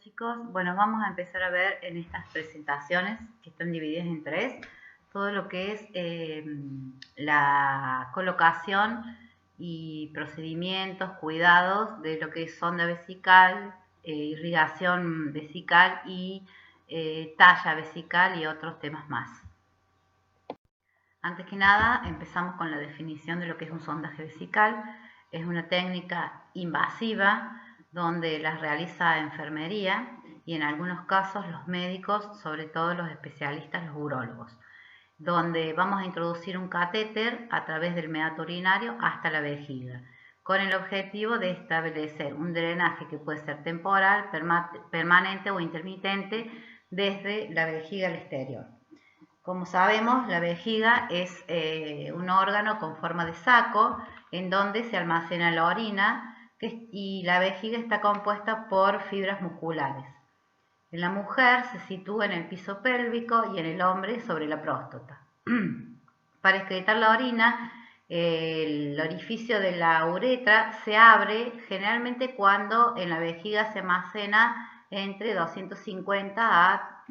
chicos, bueno, vamos a empezar a ver en estas presentaciones que están divididas en tres, todo lo que es la colocación y procedimientos, cuidados de lo que es sonda vesical, irrigación vesical y talla vesical y otros temas más. Antes que nada, empezamos con la definición de lo que es un sondaje vesical. Es una técnica invasiva donde las realiza enfermería y en algunos casos los médicos, sobre todo los especialistas, los urólogos, donde vamos a introducir un catéter a través del meato urinario hasta la vejiga, con el objetivo de establecer un drenaje que puede ser temporal, permanente o intermitente desde la vejiga al exterior. Como sabemos, la vejiga es un órgano con forma de saco en donde se almacena la orina y la vejiga está compuesta por fibras musculares. En la mujer se sitúa en el piso pélvico y en el hombre sobre la próstata. Para excretar la orina, el orificio de la uretra se abre generalmente cuando en la vejiga se almacena entre 250 a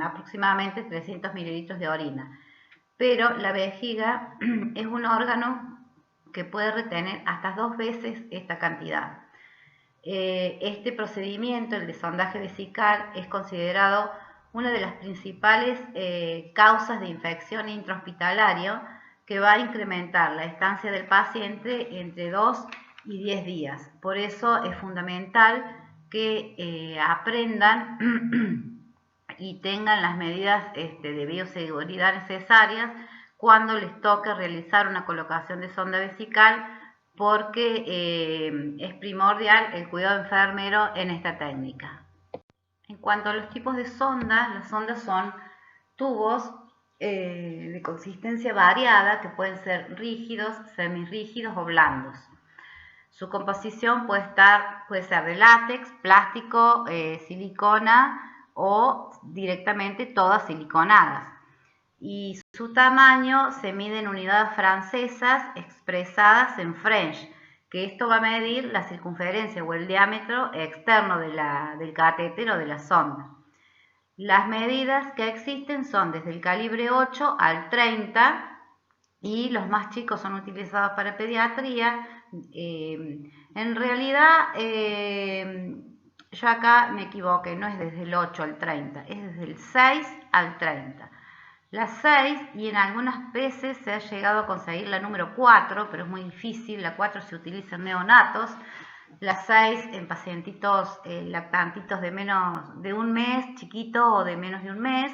aproximadamente 300 mililitros de orina. Pero la vejiga es un órgano que puede retener hasta 2 veces esta cantidad. Este procedimiento, el de sondaje vesical, es considerado una de las principales causas de infección intrahospitalaria que va a incrementar la estancia del paciente entre 2 y 10 días. Por eso es fundamental que aprendan y tengan las medidas de bioseguridad necesarias cuando les toque realizar una colocación de sonda vesical, porque es primordial el cuidado enfermero en esta técnica. En cuanto a los tipos de sondas, las sondas son tubos de consistencia variada que pueden ser rígidos, semirrígidos o blandos. Su composición puede ser de látex, plástico, silicona o directamente todas siliconadas. Y su tamaño se mide en unidades francesas expresadas en French, que esto va a medir la circunferencia o el diámetro externo del catéter o de la sonda. Las medidas que existen son desde el calibre 8 al 30 y los más chicos son utilizados para pediatría. En realidad, yo acá me equivoqué, no es desde el 8 al 30, es desde el 6 al 30. La 6, y en algunas veces se ha llegado a conseguir la número 4, pero es muy difícil. La 4 se utiliza en neonatos, la 6 en pacientitos lactantitos de menos de un mes, chiquito, o de menos de un mes.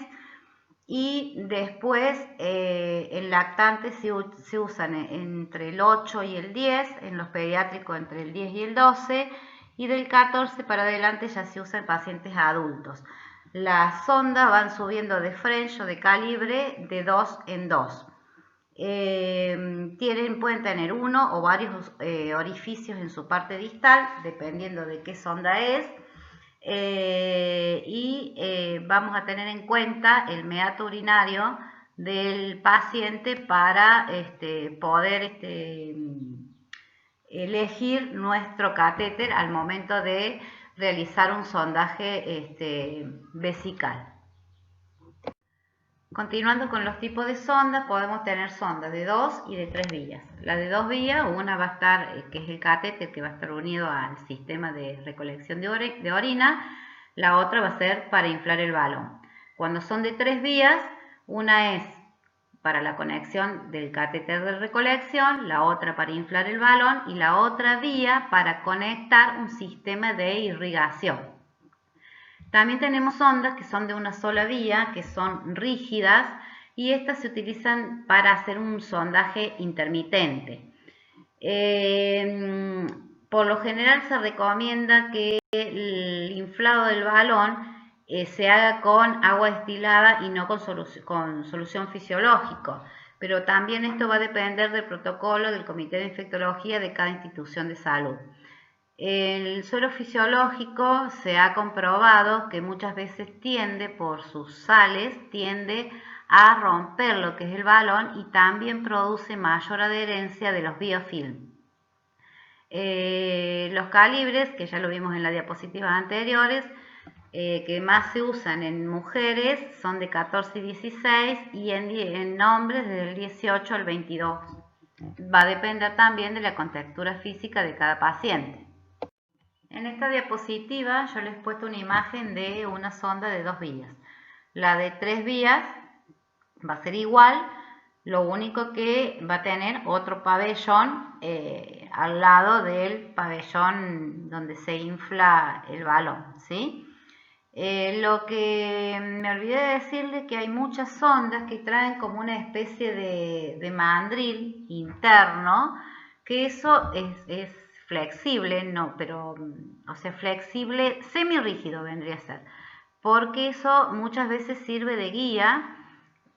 Y después en lactantes se usan entre el 8 y el 10, en los pediátricos entre el 10 y el 12, y del 14 para adelante ya se usa en pacientes adultos. Las sondas van subiendo de French o de calibre de 2 en 2. Pueden tener uno o varios orificios en su parte distal, dependiendo de qué sonda es. Vamos a tener en cuenta el meato urinario del paciente para poder elegir nuestro catéter al momento de realizar un sondaje vesical. Continuando con los tipos de sondas, podemos tener sondas de 2 y de 3 vías. La de 2 vías, una va a estar, que es el catéter, que va a estar unido al sistema de recolección de orina. La otra va a ser para inflar el balón. Cuando son de 3 vías, una es para la conexión del catéter de recolección, la otra para inflar el balón y la otra vía para conectar un sistema de irrigación. También tenemos sondas que son de una sola vía, que son rígidas, y estas se utilizan para hacer un sondaje intermitente. Por lo general se recomienda que el inflado del balón se haga con agua destilada y no con solución fisiológica, pero también esto va a depender del protocolo del Comité de Infectología de cada institución de salud. El suero fisiológico se ha comprobado que muchas veces por sus sales, tiende a romper lo que es el balón y también produce mayor adherencia de los biofilm. Los calibres, que ya lo vimos en las diapositivas anteriores, que más se usan en mujeres son de 14 y 16 y en hombres desde el 18 al 22. Va a depender también de la contextura física de cada paciente. En esta diapositiva yo les he puesto una imagen de una sonda de 2 vías. La de 3 vías va a ser igual, lo único que va a tener otro pabellón al lado del pabellón donde se infla el balón, ¿sí? Lo que me olvidé de decirles que hay muchas sondas que traen como una especie de mandril interno, que eso es flexible, no, pero, o sea, flexible, semirrígido vendría a ser, porque eso muchas veces sirve de guía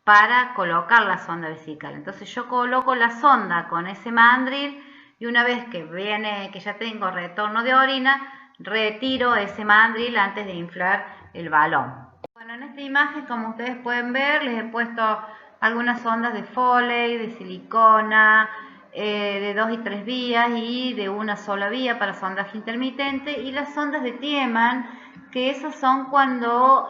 para colocar la sonda vesical. Entonces yo coloco la sonda con ese mandril y una vez que viene, que ya tengo retorno de orina, retiro ese mandril antes de inflar el balón. Bueno, en esta imagen, como ustedes pueden ver, les he puesto algunas sondas de Foley, de silicona, de 2 y 3 vías y de una sola vía para sondaje intermitente, y las sondas de Tiemann, que esas son cuando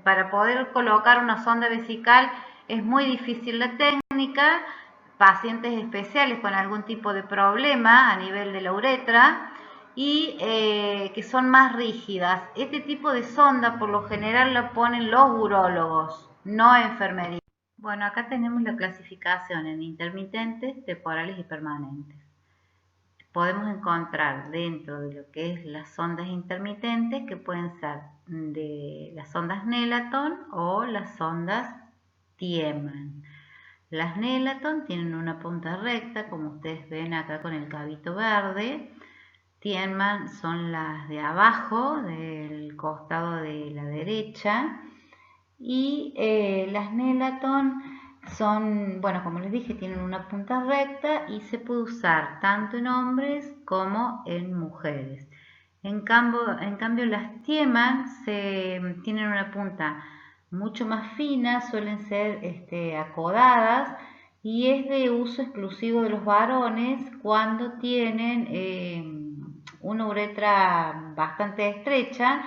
para poder colocar una sonda vesical es muy difícil la técnica, pacientes especiales con algún tipo de problema a nivel de la uretra y que son más rígidas. Este tipo de sonda por lo general la ponen los urólogos, no enfermería. Bueno, acá tenemos la clasificación en intermitentes, temporales y permanentes. Podemos encontrar dentro de lo que es las sondas intermitentes, que pueden ser de las sondas Nelaton o las sondas Tiemann. Las Nelaton tienen una punta recta, como ustedes ven acá con el cabito verde. Tiemann son las de abajo, del costado de la derecha. Y las Nelaton son, bueno, como les dije, tienen una punta recta y se puede usar tanto en hombres como en mujeres. En cambio las Tiemann tienen una punta mucho más fina, suelen ser acodadas y es de uso exclusivo de los varones cuando tienen una uretra bastante estrecha,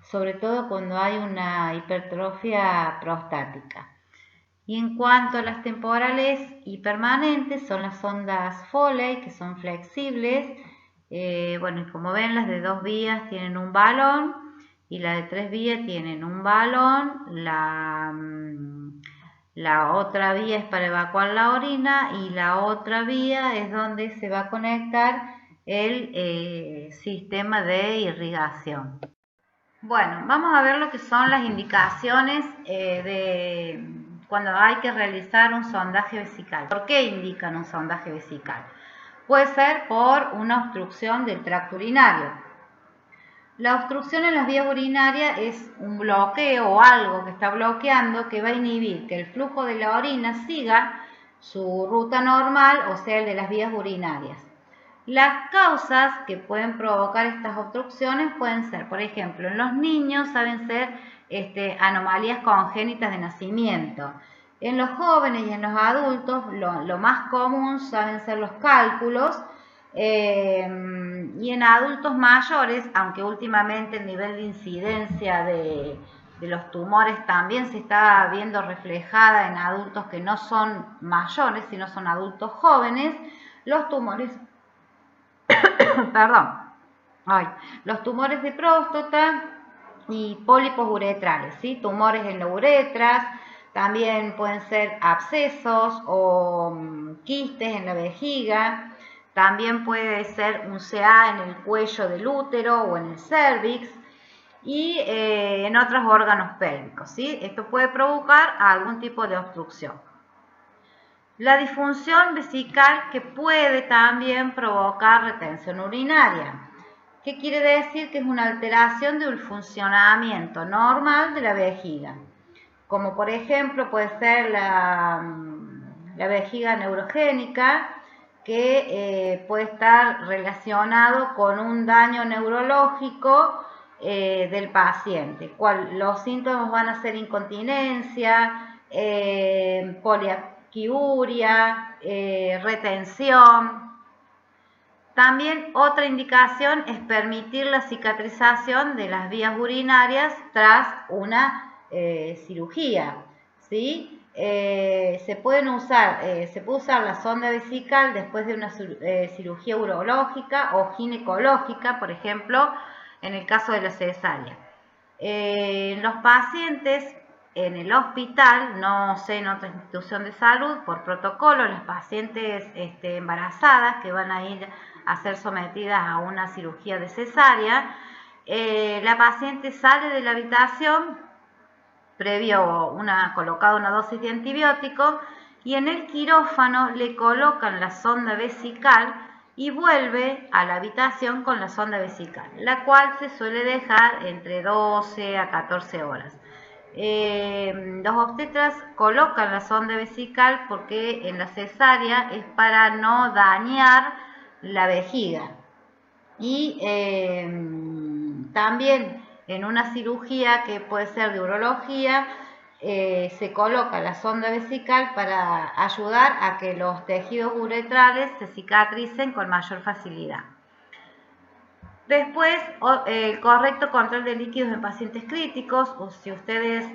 sobre todo cuando hay una hipertrofia prostática. Y en cuanto a las temporales y permanentes, son las sondas Foley, que son flexibles. Bueno, y como ven, las de 2 vías tienen un balón y las de 3 vías tienen un balón. La otra vía es para evacuar la orina y la otra vía es donde se va a conectar el sistema de irrigación. Bueno, vamos a ver lo que son las indicaciones de cuando hay que realizar un sondaje vesical. ¿Por qué indican un sondaje vesical? Puede ser por una obstrucción del tracto urinario. La obstrucción en las vías urinarias es un bloqueo o algo que está bloqueando, que va a inhibir que el flujo de la orina siga su ruta normal, o sea, el de las vías urinarias. Las causas que pueden provocar estas obstrucciones pueden ser, por ejemplo, en los niños saben ser anomalías congénitas de nacimiento. En los jóvenes y en los adultos lo más común saben ser los cálculos, y en adultos mayores, aunque últimamente el nivel de incidencia de los tumores también se está viendo reflejada en adultos que no son mayores, sino son adultos jóvenes, los tumores los tumores de próstata y pólipos uretrales, ¿sí? Tumores en las uretras, también pueden ser abscesos o quistes en la vejiga, también puede ser un CA en el cuello del útero o en el cervix y en otros órganos pélvicos, ¿sí? Esto puede provocar algún tipo de obstrucción. La disfunción vesical, que puede también provocar retención urinaria. ¿Qué quiere decir? Que es una alteración del funcionamiento normal de la vejiga. Como por ejemplo puede ser la vejiga neurogénica, que puede estar relacionado con un daño neurológico del paciente. Los síntomas van a ser incontinencia, poliaquiuria, retención. También otra indicación es permitir la cicatrización de las vías urinarias tras una cirugía, ¿sí? Se puede usar la sonda vesical después de una cirugía urológica o ginecológica, por ejemplo, en el caso de la cesárea. Los pacientes en el hospital, no sé, en otra institución de salud, por protocolo, las pacientes embarazadas que van a ir a ser sometidas a una cirugía de cesárea, la paciente sale de la habitación previo colocada una dosis de antibiótico y en el quirófano le colocan la sonda vesical y vuelve a la habitación con la sonda vesical, la cual se suele dejar entre 12 a 14 horas. Los obstetras colocan la sonda vesical porque en la cesárea es para no dañar la vejiga. Y también en una cirugía que puede ser de urología, se coloca la sonda vesical para ayudar a que los tejidos uretrales se cicatricen con mayor facilidad. Después, el correcto control de líquidos en pacientes críticos, o si ustedes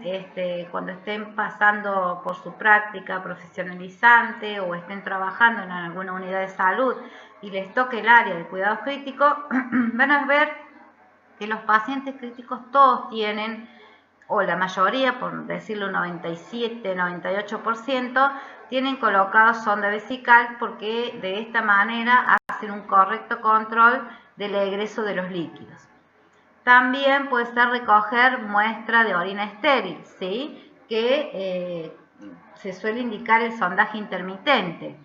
cuando estén pasando por su práctica profesionalizante o estén trabajando en alguna unidad de salud y les toque el área de cuidados críticos, van a ver que los pacientes críticos todos tienen, o la mayoría, por decirlo un 97-98%, tienen colocado sonda vesical porque de esta manera hacen un correcto control del egreso de los líquidos. También puede ser recoger muestra de orina estéril, ¿sí? Que se suele indicar el sondaje intermitente.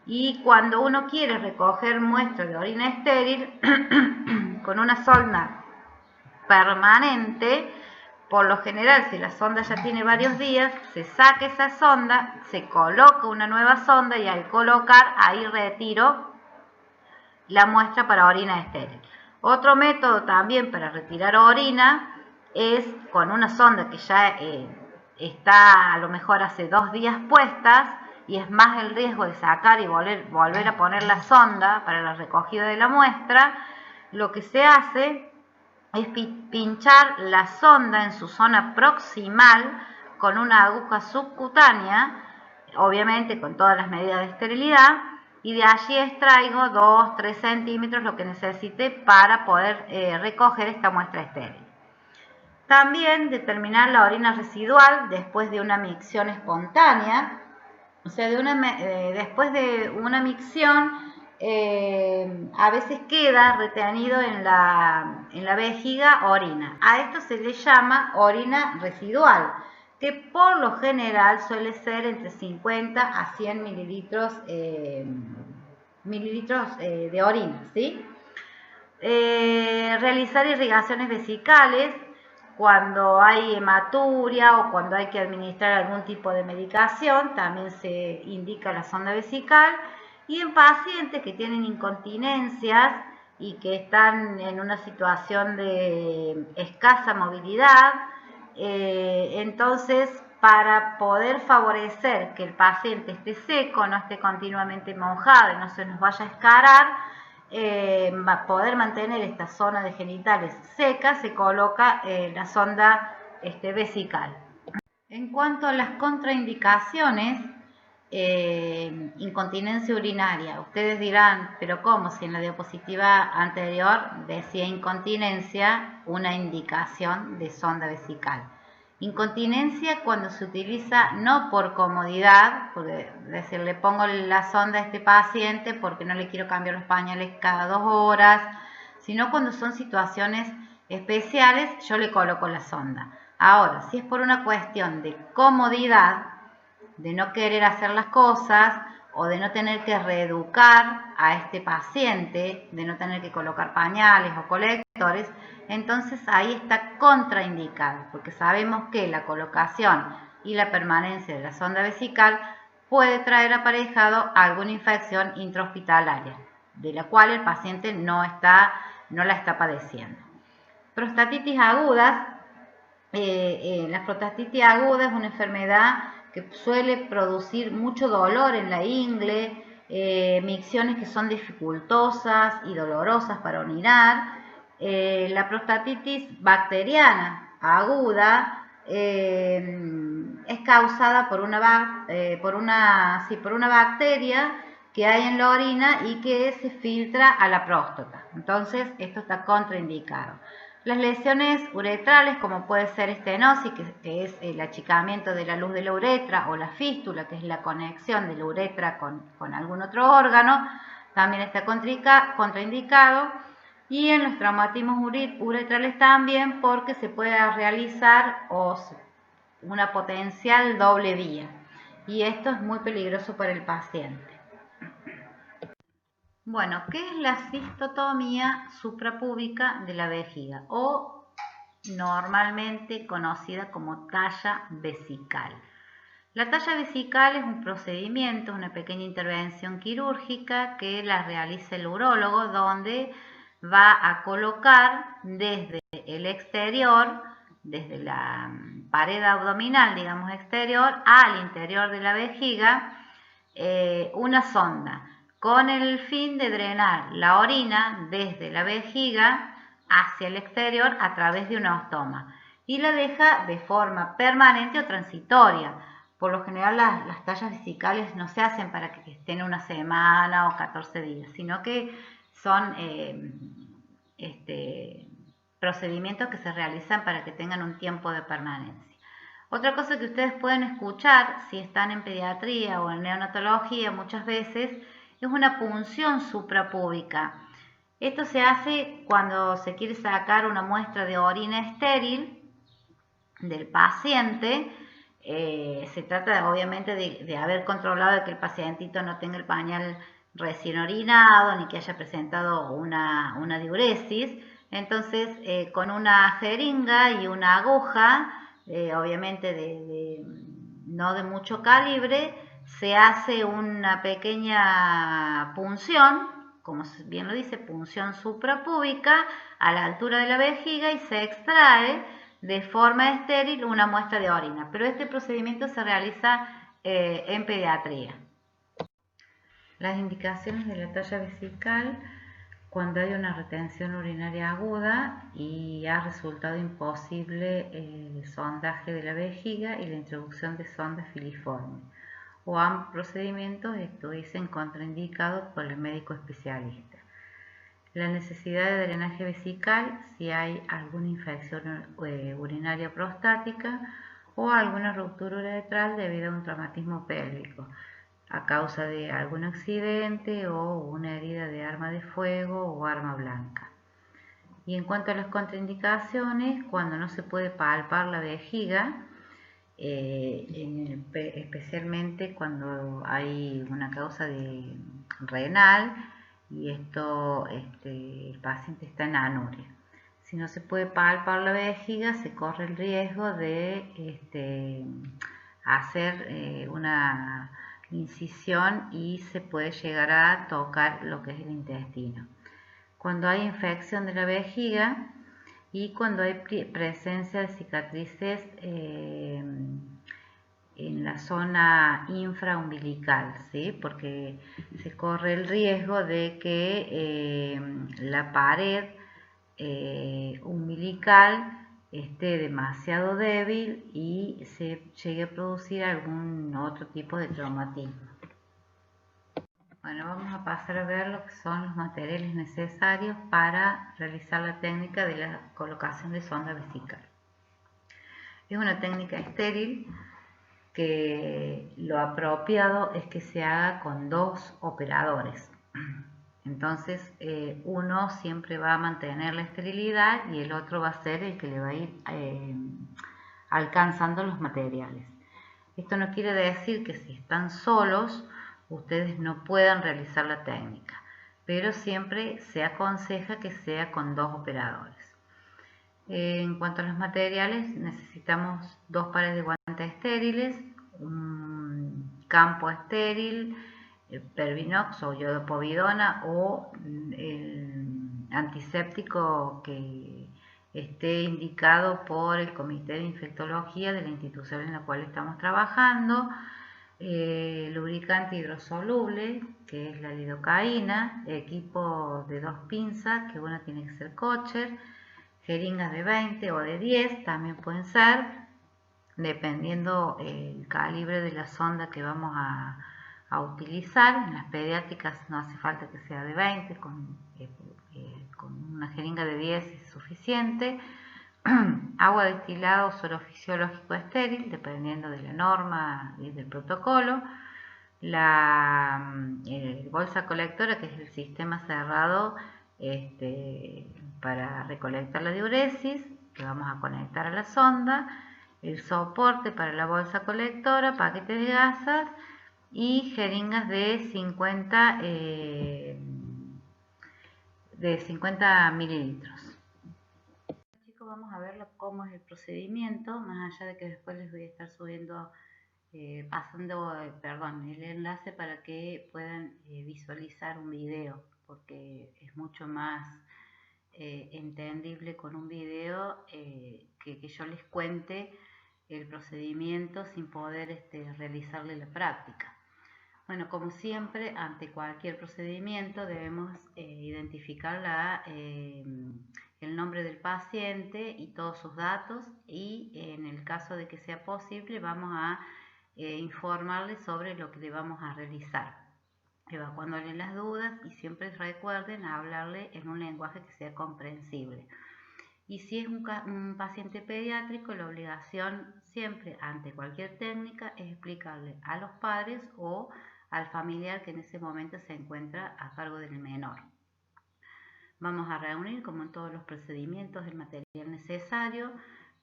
Y cuando uno quiere recoger muestra de orina estéril con una sonda permanente, por lo general, si la sonda ya tiene varios días, se saca esa sonda, se coloca una nueva sonda y al colocar ahí retiro la muestra para orina estéril. Otro método también para retirar orina es con una sonda que ya está a lo mejor hace 2 días puestas y es más el riesgo de sacar y volver a poner la sonda para la recogida de la muestra. Lo que se hace es pinchar la sonda en su zona proximal con una aguja subcutánea, obviamente con todas las medidas de esterilidad, y de allí extraigo 2-3 centímetros lo que necesite para poder recoger esta muestra estéril. También determinar la orina residual después de una micción espontánea, o sea, después de una micción a veces queda retenido en la vejiga orina. A esto se le llama orina residual, que por lo general suele ser entre 50 a 100 mililitros de orina, ¿sí? Realizar irrigaciones vesicales cuando hay hematuria o cuando hay que administrar algún tipo de medicación, también se indica la sonda vesical. Y en pacientes que tienen incontinencias y que están en una situación de escasa movilidad, entonces para poder favorecer que el paciente esté seco, no esté continuamente mojado y no se nos vaya a escarar, poder mantener esta zona de genitales seca, se coloca la sonda vesical. En cuanto a las contraindicaciones, incontinencia urinaria, ustedes dirán, pero ¿cómo? Si en la diapositiva anterior decía incontinencia, una indicación de sonda vesical. Incontinencia cuando se utiliza no por comodidad, es decir, le pongo la sonda a este paciente porque no le quiero cambiar los pañales cada 2 horas, sino cuando son situaciones especiales, yo le coloco la sonda. Ahora, si es por una cuestión de comodidad, de no querer hacer las cosas o de no tener que reeducar a este paciente, de no tener que colocar pañales o colectores, entonces ahí está contraindicado, porque sabemos que la colocación y la permanencia de la sonda vesical puede traer aparejado alguna infección intrahospitalaria, de la cual el paciente no la está padeciendo. Prostatitis agudas. La prostatitis aguda es una enfermedad que suele producir mucho dolor en la ingle, micciones que son dificultosas y dolorosas para orinar, la prostatitis bacteriana aguda es causada por una bacteria que hay en la orina y que se filtra a la próstata. Entonces, esto está contraindicado. Las lesiones uretrales, como puede ser estenosis, que es el achicamiento de la luz de la uretra, o la fístula, que es la conexión de la uretra con algún otro órgano, también está contraindicado. Y en los traumatismos uretrales también, porque se puede realizar una potencial doble vía. Y esto es muy peligroso para el paciente. Bueno, ¿qué es la cistotomía suprapúbica de la vejiga? O normalmente conocida como talla vesical. La talla vesical es un procedimiento, una pequeña intervención quirúrgica que la realiza el urólogo, donde va a colocar desde el exterior, desde la pared abdominal, digamos exterior, al interior de la vejiga, una sonda con el fin de drenar la orina desde la vejiga hacia el exterior a través de una ostoma, y la deja de forma permanente o transitoria. Por lo general las tallas vesicales no se hacen para que estén una semana o 14 días, sino que son procedimientos que se realizan para que tengan un tiempo de permanencia. Otra cosa que ustedes pueden escuchar si están en pediatría o en neonatología muchas veces es una punción suprapúbica. Esto se hace cuando se quiere sacar una muestra de orina estéril del paciente. Se trata obviamente de haber controlado de que el pacientito no tenga el pañal recién orinado ni que haya presentado una diuresis. Entonces, con una jeringa y una aguja, obviamente no de mucho calibre, se hace una pequeña punción, como bien lo dice, punción suprapúbica a la altura de la vejiga, y se extrae de forma estéril una muestra de orina, pero este procedimiento se realiza en pediatría. Las indicaciones de la talla vesical: cuando hay una retención urinaria aguda y ha resultado imposible el sondaje de la vejiga y la introducción de sonda filiforme, o ambos procedimientos estuviesen contraindicados por el médico especialista. La necesidad de drenaje vesical si hay alguna infección urinaria prostática o alguna ruptura uretral debido a un traumatismo pélvico a causa de algún accidente o una herida de arma de fuego o arma blanca. Y en cuanto a las contraindicaciones, cuando no se puede palpar la vejiga, especialmente cuando hay una causa renal y el paciente está en anuria. Si no se puede palpar la vejiga, se corre el riesgo de hacer una incisión y se puede llegar a tocar lo que es el intestino. Cuando hay infección de la vejiga y cuando hay presencia de cicatrices en la zona infraumbilical, ¿sí? Porque se corre el riesgo de que la pared umbilical esté demasiado débil y se llegue a producir algún otro tipo de traumatismo. Bueno, vamos a pasar a ver lo que son los materiales necesarios para realizar la técnica de la colocación de sonda vesical. Es una técnica estéril que lo apropiado es que se haga con 2 operadores. Entonces, uno siempre va a mantener la esterilidad y el otro va a ser el que le va a ir alcanzando los materiales. Esto no quiere decir que si están solos ustedes no puedan realizar la técnica, pero siempre se aconseja que sea con 2 operadores. En cuanto a los materiales, necesitamos 2 pares de guantes estériles, un campo estéril, Pervinox o yodopovidona, o el antiséptico que esté indicado por el Comité de Infectología de la institución en la cual estamos trabajando, lubricante hidrosoluble, que es la lidocaína, equipo de 2 pinzas, que una tiene que ser Kosher, jeringas de 20 o de 10, también pueden ser, dependiendo el calibre de la sonda que vamos a utilizar. En las pediátricas no hace falta que sea de 20, con una jeringa de 10 es suficiente. Agua destilada o suero fisiológico estéril, dependiendo de la norma y del protocolo. La bolsa colectora, que es el sistema cerrado para recolectar la diuresis, que vamos a conectar a la sonda. El soporte para la bolsa colectora, paquetes de gasas y jeringas de 50 mililitros. Chicos, vamos a ver cómo es el procedimiento, más allá de que después les voy a estar subiendo, el enlace para que puedan visualizar un video, porque es mucho más entendible con un video que yo les cuente el procedimiento sin poder realizarle la práctica. Bueno, como siempre, ante cualquier procedimiento debemos identificar el nombre del paciente y todos sus datos, y en el caso de que sea posible vamos a informarle sobre lo que le vamos a realizar, evacuándole las dudas, y siempre recuerden hablarle en un lenguaje que sea comprensible. Y si es un paciente pediátrico, la obligación siempre ante cualquier técnica es explicarle a los padres o al familiar que en ese momento se encuentra a cargo del menor. Vamos a reunir, como en todos los procedimientos, el material necesario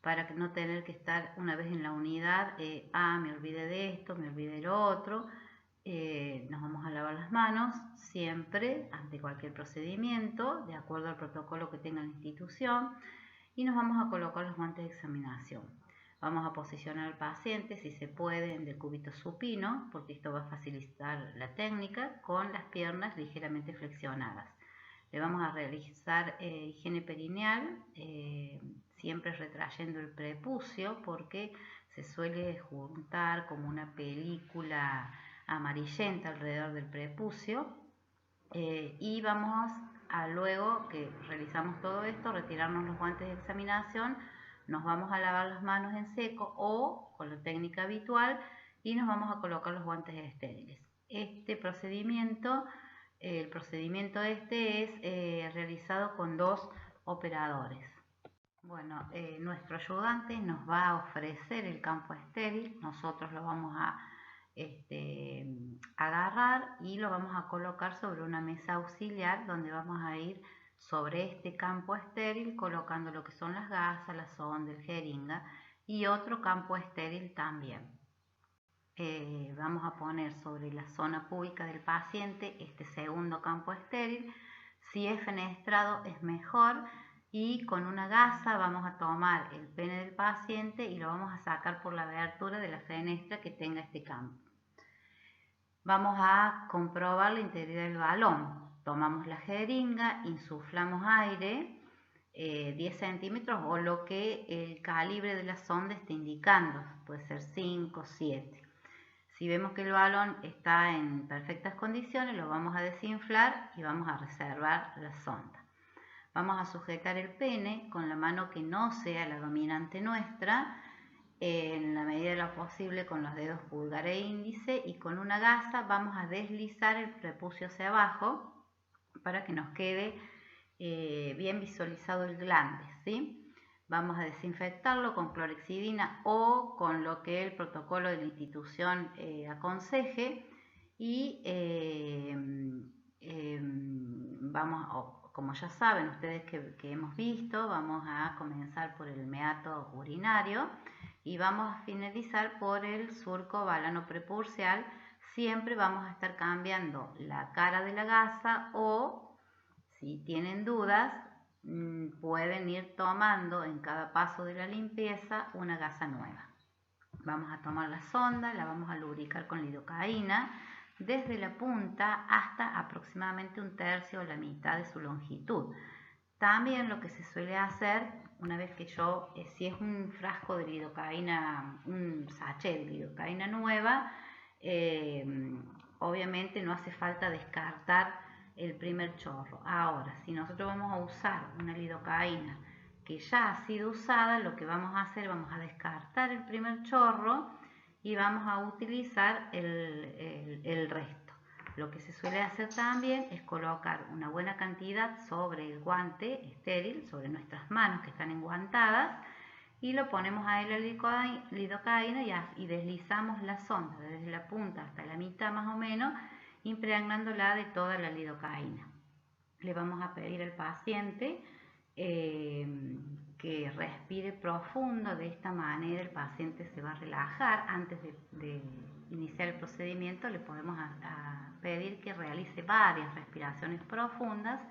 para no tener que estar una vez en la unidad, me olvidé de esto, me olvidé de lo otro. Nos vamos a lavar las manos siempre ante cualquier procedimiento, de acuerdo al protocolo que tenga la institución, y nos vamos a colocar los guantes de examinación. Vamos a posicionar al paciente, si se puede, en decúbito supino, porque esto va a facilitar la técnica, con las piernas ligeramente flexionadas. Le vamos a realizar higiene perineal, siempre retrayendo el prepucio, porque se suele juntar como una película amarillenta alrededor del prepucio, y vamos a, luego que realizamos todo esto, retirarnos los guantes de examinación, nos vamos a lavar las manos en seco o con la técnica habitual, y nos vamos a colocar los guantes estériles. Este procedimiento, el procedimiento es realizado con 2 operadores. Bueno, nuestro ayudante nos va a ofrecer el campo estéril, nosotros lo vamos a agarrar y lo vamos a colocar sobre una mesa auxiliar, donde vamos a ir sobre este campo estéril colocando lo que son las gasas, la sonda, el jeringa y otro campo estéril también. Vamos a poner sobre la zona púbica del paciente este segundo campo estéril. Si es fenestrado es mejor, y con una gasa vamos a tomar el pene del paciente y lo vamos a sacar por la abertura de la fenestra que tenga este campo. Vamos a comprobar la integridad del balón. Tomamos la jeringa, insuflamos aire, 10 centímetros o lo que el calibre de la sonda esté indicando, puede ser 5, 7. Si vemos que el balón está en perfectas condiciones, lo vamos a desinflar y vamos a reservar la sonda. Vamos a sujetar el pene con la mano que no sea la dominante nuestra, en la medida de lo posible con los dedos pulgar e índice, y con una gasa vamos a deslizar el prepucio hacia abajo para que nos quede bien visualizado el glande, ¿sí? Vamos a desinfectarlo con clorexidina o con lo que el protocolo de la institución aconseje, y como ya saben ustedes que hemos visto, vamos a comenzar por el meato urinario y vamos a finalizar por el surco balano prepurcial. Siempre vamos a estar cambiando la cara de la gasa, o si tienen dudas pueden ir tomando en cada paso de la limpieza una gasa nueva. Vamos a tomar la sonda, la vamos a lubricar con lidocaína desde la punta hasta aproximadamente 1/3 o la mitad de su longitud. También lo que se suele hacer, una vez que si es un frasco de lidocaína, un sachet de lidocaína nueva, obviamente no hace falta descartar el primer chorro. Ahora, si nosotros vamos a usar una lidocaína que ya ha sido usada, lo que vamos a hacer, vamos a descartar el primer chorro y vamos a utilizar el resto. Lo que se suele hacer también es colocar una buena cantidad sobre el guante estéril, sobre nuestras manos que están enguantadas, y lo ponemos ahí la lidocaína y deslizamos la sonda desde la punta hasta la mitad más o menos, impregnándola de toda la lidocaína. Le vamos a pedir al paciente que respire profundo. De esta manera el paciente se va a relajar. Antes de iniciar el procedimiento le podemos pedir que realice varias respiraciones profundas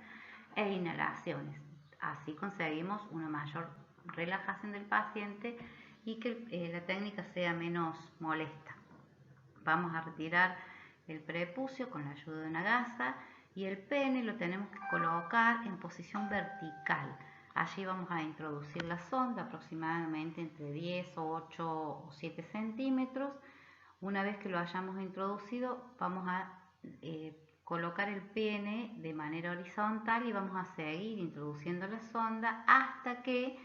e inhalaciones. Así conseguimos una mayor relajación del paciente y que la técnica sea menos molesta. Vamos a retirar el prepucio con la ayuda de una gasa y el pene lo tenemos que colocar en posición vertical. Allí vamos a introducir la sonda aproximadamente entre 10, 8 o 7 centímetros. Una vez que lo hayamos introducido, vamos a colocar el pene de manera horizontal y vamos a seguir introduciendo la sonda hasta que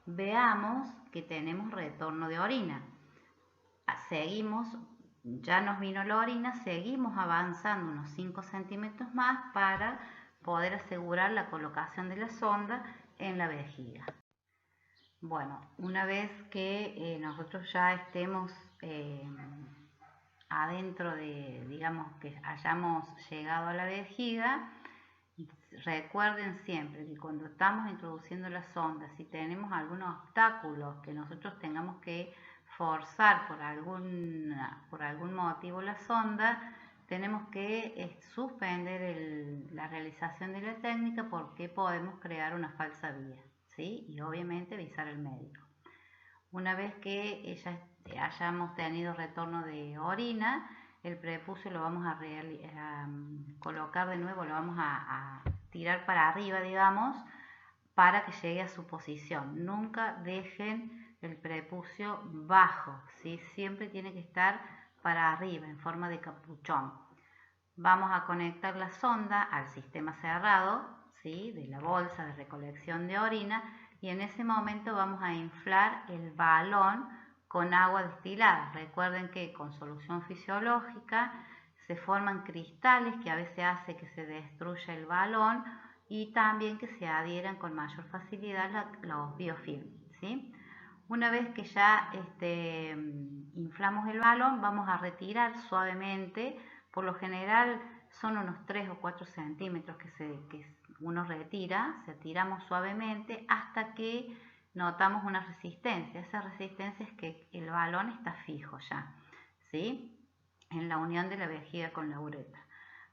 veamos que tenemos retorno de orina. Seguimos, ya nos vino la orina, seguimos avanzando unos 5 centímetros más para poder asegurar la colocación de la sonda en la vejiga. Bueno, una vez que nosotros ya estemos adentro de, digamos que hayamos llegado a la vejiga, recuerden siempre que cuando estamos introduciendo la sonda, si tenemos algún obstáculo que nosotros tengamos que forzar por algún motivo la sonda, tenemos que suspender la realización de la técnica porque podemos crear una falsa vía, ¿sí? Y obviamente avisar al médico. Una vez que ya hayamos tenido retorno de orina, el prepucio lo vamos a colocar de nuevo, lo vamos a tirar para arriba, digamos, para que llegue a su posición. Nunca dejen el prepucio bajo, ¿sí? Siempre tiene que estar para arriba, en forma de capuchón. Vamos a conectar la sonda al sistema cerrado, ¿sí? De la bolsa de recolección de orina, y en ese momento vamos a inflar el balón con agua destilada. Recuerden que con solución fisiológica se forman cristales que a veces hace que se destruya el balón y también que se adhieran con mayor facilidad los biofilm, ¿sí? Una vez que ya inflamos el balón, vamos a retirar suavemente. Por lo general son unos 3 o 4 centímetros que uno retira, tiramos suavemente hasta que notamos una resistencia. Esa resistencia es que el balón está fijo ya, ¿sí? En la unión de la vejiga con la uretra.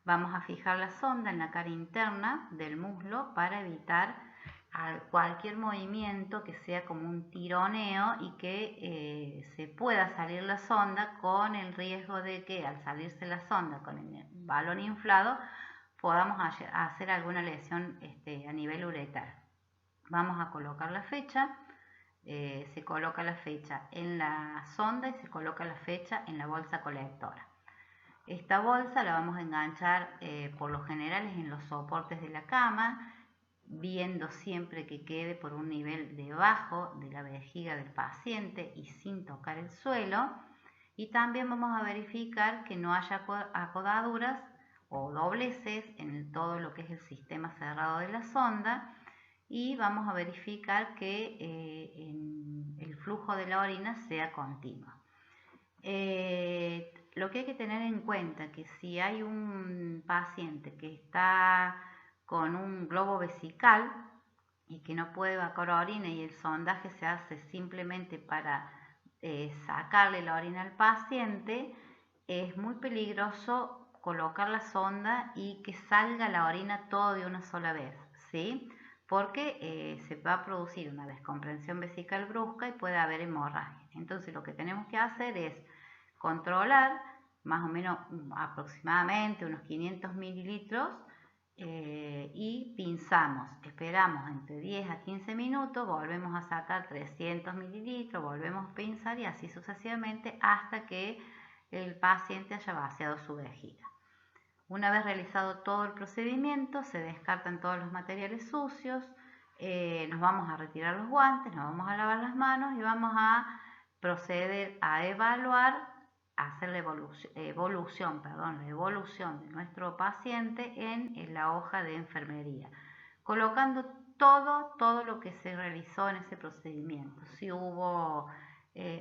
Vamos a fijar la sonda en la cara interna del muslo para evitar cualquier movimiento que sea como un tironeo y que se pueda salir la sonda, con el riesgo de que al salirse la sonda con el balón inflado podamos hacer alguna lesión a nivel uretral. Vamos a colocar la fecha, se coloca la fecha en la sonda y se coloca la fecha en la bolsa colectora. Esta bolsa la vamos a enganchar por lo general en los soportes de la cama, viendo siempre que quede por un nivel debajo de la vejiga del paciente y sin tocar el suelo. Y también vamos a verificar que no haya acodaduras o dobleces en todo lo que es el sistema cerrado de la sonda, y vamos a verificar que el flujo de la orina sea continuo. Lo que hay que tener en cuenta que si hay un paciente que está con un globo vesical y que no puede evacuar orina y el sondaje se hace simplemente para sacarle la orina al paciente, es muy peligroso colocar la sonda y que salga la orina todo de una sola vez, ¿sí? Porque se va a producir una descomprensión vesical brusca y puede haber hemorragia. Entonces lo que tenemos que hacer es controlar más o menos aproximadamente unos 500 mililitros y pinzamos, esperamos entre 10 a 15 minutos, volvemos a sacar 300 mililitros, volvemos a pinzar y así sucesivamente hasta que el paciente haya vaciado su vejiga. Una vez realizado todo el procedimiento, se descartan todos los materiales sucios, nos vamos a retirar los guantes, nos vamos a lavar las manos y vamos a proceder a evaluar, a hacer la evolución de nuestro paciente en la hoja de enfermería, colocando todo lo que se realizó en ese procedimiento. Si hubo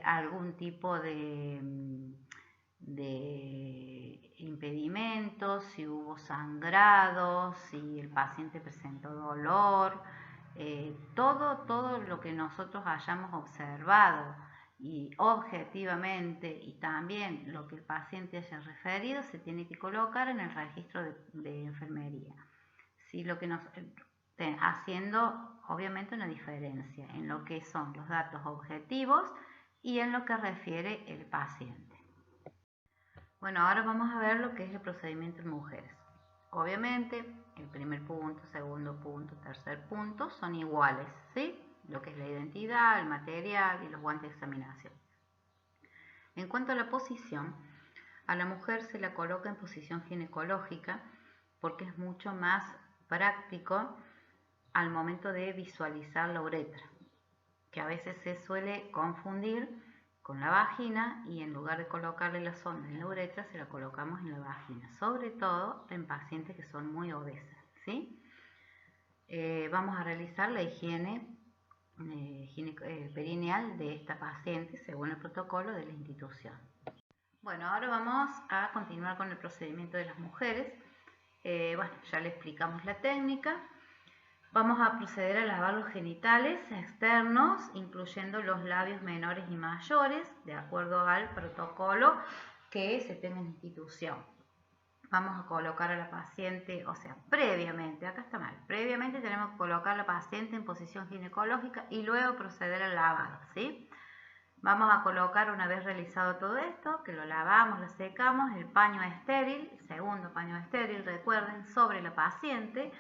algún tipo de impedimentos, si hubo sangrado, si el paciente presentó dolor, todo lo que nosotros hayamos observado y objetivamente, y también lo que el paciente haya referido, se tiene que colocar en el registro de enfermería. Si lo que nos haciendo obviamente una diferencia en lo que son los datos objetivos y en lo que refiere el paciente. Bueno, ahora vamos a ver lo que es el procedimiento en mujeres. Obviamente, el primer punto, segundo punto, tercer punto son iguales, ¿sí? Lo que es la identidad, el material y los guantes de examinación. En cuanto a la posición, a la mujer se la coloca en posición ginecológica porque es mucho más práctico al momento de visualizar la uretra, que a veces se suele confundir con la vagina y en lugar de colocarle la sonda en la uretra se la colocamos en la vagina, sobre todo en pacientes que son muy obesas, ¿sí? Vamos a realizar la higiene perineal de esta paciente según el protocolo de la institución. Bueno, ahora vamos a continuar con el procedimiento de las mujeres. Bueno, ya le explicamos la técnica. Vamos a proceder a lavar los genitales externos, incluyendo los labios menores y mayores, de acuerdo al protocolo que se tenga en institución. Vamos a colocar a la paciente, o sea, previamente, acá está mal, previamente tenemos que colocar a la paciente en posición ginecológica y luego proceder al lavado, ¿sí? Vamos a colocar, una vez realizado todo esto, que lo lavamos, lo secamos, el paño estéril, segundo paño estéril, recuerden, sobre la paciente.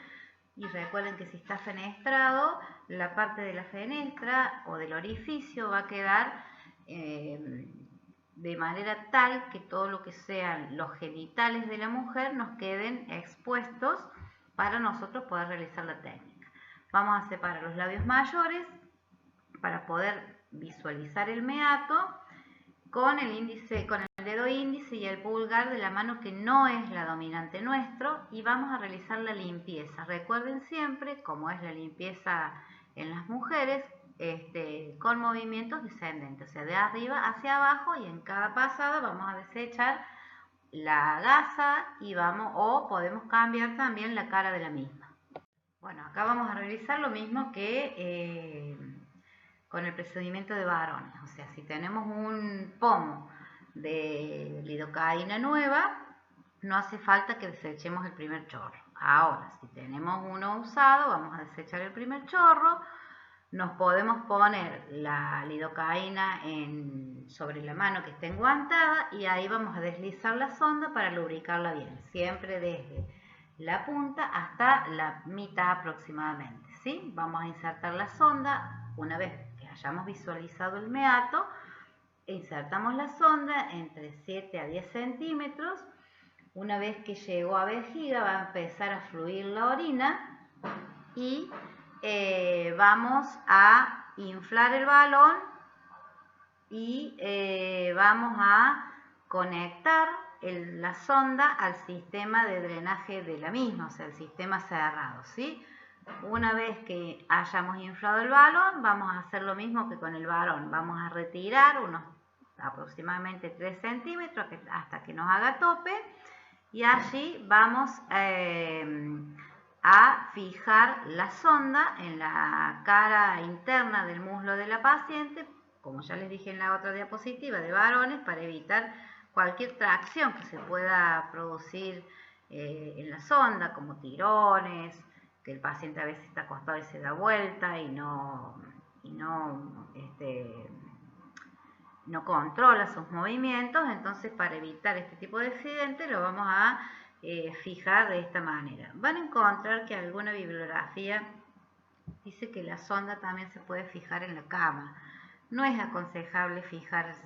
Y recuerden que si está fenestrado, la parte de la fenestra o del orificio va a quedar de manera tal que todo lo que sean los genitales de la mujer nos queden expuestos para nosotros poder realizar la técnica. Vamos a separar los labios mayores para poder visualizar el meato con el dedo índice y el pulgar de la mano que no es la dominante nuestro y vamos a realizar la limpieza. Recuerden siempre, como es la limpieza en las mujeres, con movimientos descendentes, o sea, de arriba hacia abajo, y en cada pasada vamos a desechar la gasa y podemos cambiar también la cara de la misma. Bueno, acá vamos a realizar lo mismo que con el procedimiento de varones, o sea, si tenemos un pomo de lidocaína nueva, no hace falta que desechemos el primer chorro. Ahora, si tenemos uno usado, vamos a desechar el primer chorro, nos podemos poner la lidocaína sobre la mano que esté enguantada y ahí vamos a deslizar la sonda para lubricarla bien, siempre desde la punta hasta la mitad aproximadamente, ¿sí? Vamos a insertar la sonda una vez hayamos visualizado el meato, insertamos la sonda entre 7 a 10 centímetros. Una vez que llegó a vejiga va a empezar a fluir la orina y vamos a inflar el balón y vamos a conectar la sonda al sistema de drenaje de la misma, o sea, el sistema cerrado, ¿sí? Una vez que hayamos inflado el balón, vamos a hacer lo mismo que con el varón. Vamos a retirar unos aproximadamente 3 centímetros hasta que nos haga tope y allí vamos a fijar la sonda en la cara interna del muslo de la paciente, como ya les dije en la otra diapositiva de varones, para evitar cualquier tracción que se pueda producir en la sonda, como tirones, que el paciente a veces está acostado y se da vuelta y no controla sus movimientos. Entonces, para evitar este tipo de accidente lo vamos a fijar de esta manera. Van a encontrar que alguna bibliografía dice que la sonda también se puede fijar en la cama. No es aconsejable fijar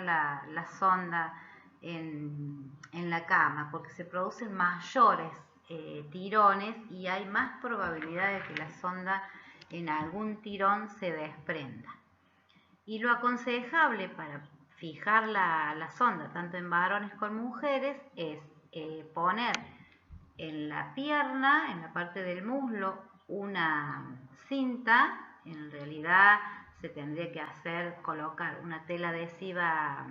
la sonda en la cama, porque se producen mayores tirones y hay más probabilidad de que la sonda en algún tirón se desprenda. Y lo aconsejable para fijar la sonda, tanto en varones como mujeres, es poner en la pierna, en la parte del muslo, una cinta. En realidad se tendría que colocar una tela adhesiva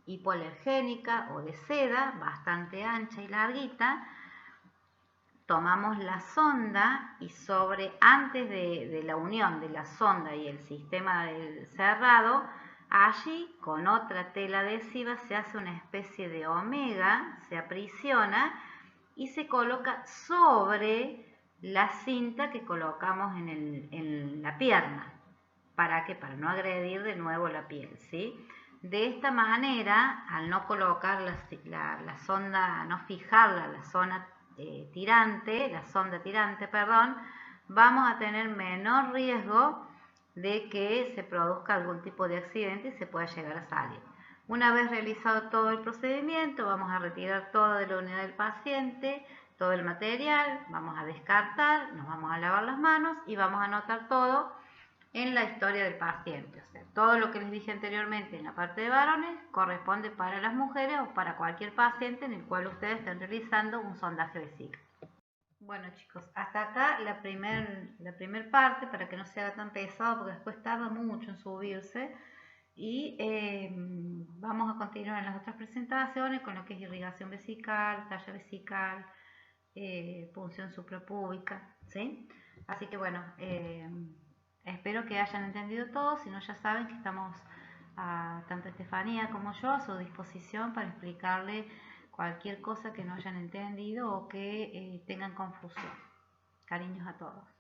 hipoalergénica o de seda, bastante ancha y larguita. Tomamos la sonda y antes de la unión de la sonda y el sistema del cerrado, allí con otra tela adhesiva se hace una especie de omega, se aprisiona y se coloca sobre la cinta que colocamos en la pierna. ¿Para qué? Para no agredir de nuevo la piel, ¿sí? De esta manera, al no colocar la sonda, no fijarla la sonda tirante, vamos a tener menor riesgo de que se produzca algún tipo de accidente y se pueda llegar a salir. Una vez realizado todo el procedimiento, vamos a retirar todo de la unidad del paciente, todo el material, vamos a descartar, nos vamos a lavar las manos y vamos a anotar todo en la historia del paciente. O sea, todo lo que les dije anteriormente en la parte de varones corresponde para las mujeres o para cualquier paciente en el cual ustedes estén realizando un sondaje vesical. Bueno chicos, hasta acá la primer parte, para que no se haga tan pesado porque después tarda mucho en subirse. Y vamos a continuar en las otras presentaciones con lo que es irrigación vesical, talla vesical, punción suprapúbica, ¿sí? Así que bueno, espero que hayan entendido todo. Si no, ya saben que estamos, tanto Estefanía como yo, a su disposición para explicarle cualquier cosa que no hayan entendido o que tengan confusión. Cariños a todos.